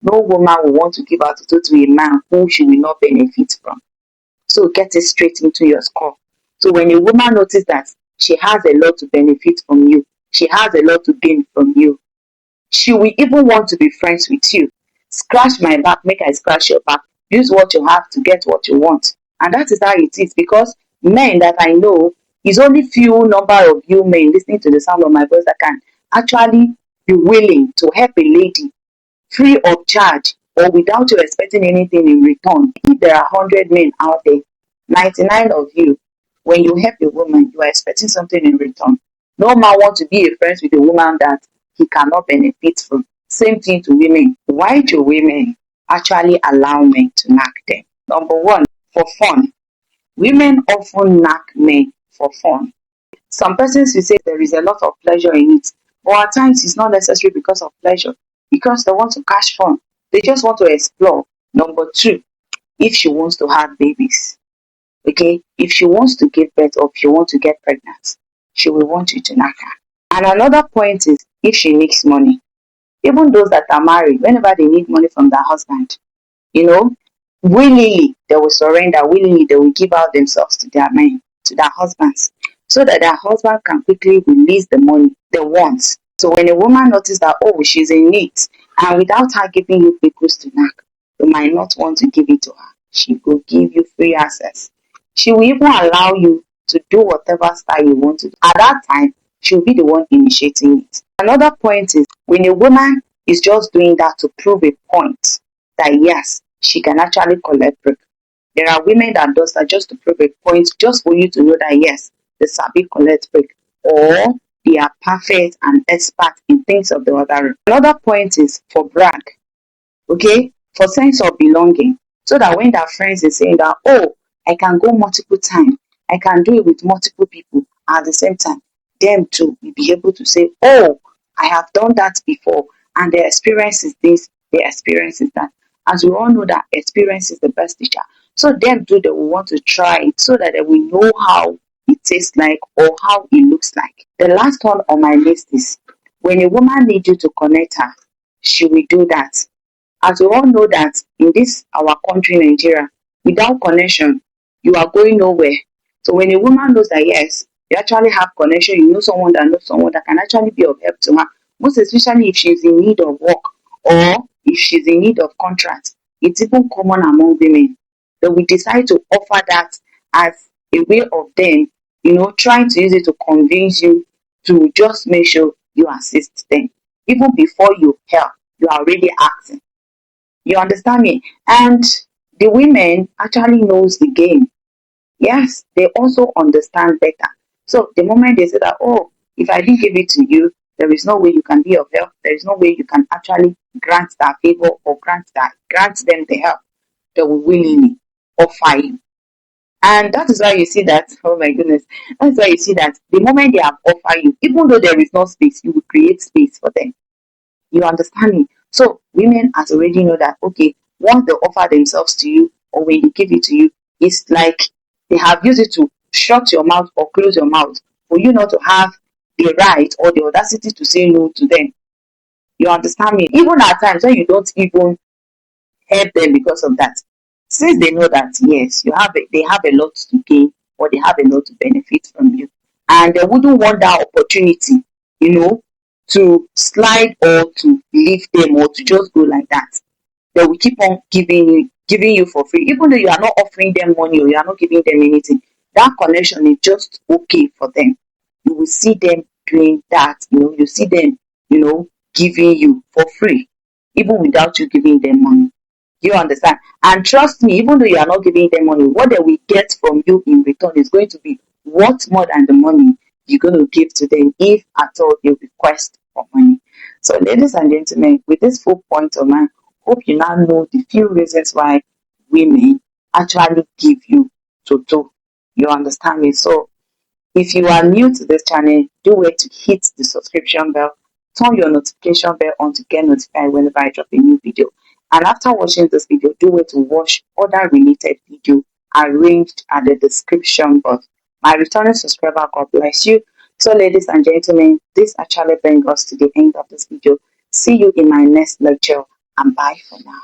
No woman will want to give her Toto to a man who she will not benefit from. So get it straight into your skull. So when a woman notices that she has a lot to benefit from you, she has a lot to gain from you, she will even want to be friends with you. Scratch my back, make I scratch your back. Use what you have to get what you want. And that is how it is, because men that I know, is only few number of you men listening to the sound of my voice that can actually be willing to help a lady free of charge or without you expecting anything in return. If there are 100 men out there, 99 of you, when you help a woman, you are expecting something in return. No man wants to be a friend with a woman that he cannot benefit from. Same thing to women. Why do women actually allow men to knack them? Number one, for fun. Women often knack men for fun. Some persons will say there is a lot of pleasure in it, but at times it's not necessary because of pleasure, because they want to catch fun. They just want to explore. Number two, if she wants to have babies, okay, if she wants to give birth or if she wants to get pregnant, she will want you to knack her. And another point is if she makes money. Even those that are married, whenever they need money from their husband, you know, willingly they will surrender, willingly they will give out themselves to their men, to their husbands, so that their husband can quickly release the money they want. So when a woman notices that, oh, she's in need, and without her giving you pickles to knack, you might not want to give it to her. She will give you free access. She will even allow you to do whatever style you want to do. At that time, she'll be the one initiating it. Another point is when a woman is just doing that to prove a point that yes, she can actually collect break. There are women that does that just to prove a point, just for you to know that yes, they sabi collect break, or they are perfect and expert in things of the other. Another point is for brag, okay, for sense of belonging, so that when their friends is saying that, oh, I can go multiple times, I can do it with multiple people at the same time, them too will be able to say, oh, I have done that before, and the experience is this, the experience is that. As we all know that experience is the best teacher. So them too, they will want to try it so that they will know how it tastes like or how it looks like. The last one on my list is when a woman needs you to connect her, she will do that. As we all know that in this our country, Nigeria, without connection, you are going nowhere. So when a woman knows that yes, you actually have connection, you know someone that can actually be of help to her, most especially if she's in need of work or if she's in need of contract, it's even common among women. They will decide to offer that as a way of them, trying to use it to convince you to just make sure you assist them. Even before you help, you are already acting. You understand me? And the women actually knows the game. Yes, they also understand better. So the moment they say that, oh, if I didn't give it to you, there is no way you can be of help. There is no way you can actually grant that favor or grant them the help. They will willingly offer you. And that is why you see that, oh my goodness, that's why you see that the moment they have offered you, even though there is no space, you will create space for them. You understand me? So women has already know that, okay, once they offer themselves to you or when they give it to you, it's like they have used it to shut your mouth or close your mouth for you not to have the right or the audacity to say no to them. You understand me? Even at times when you don't even help them because of that, since they know that yes, they have a lot to gain or they have a lot to benefit from you, and they wouldn't want that opportunity, to slide or to leave them or to just go like that. They will keep on giving you for free, even though you are not offering them money or you are not giving them anything. That connection is just okay for them. You will see them doing that. You see them, giving you for free, even without you giving them money. You understand? And trust me, even though you are not giving them money, what they will get from you in return is going to be worth more than the money you're going to give to them if at all they request for money. So, ladies and gentlemen, with this full point of mine, hope you now know the few reasons why women actually give you Toto. You understand me? So, if you are new to this channel, do wait to hit the subscription bell, turn your notification bell on to get notified whenever I drop a new video. And after watching this video, do wait to watch other related videos arranged at the description box. My returning subscriber, God bless you. So ladies and gentlemen, this actually brings us to the end of this video. See you in my next lecture. and bye for now.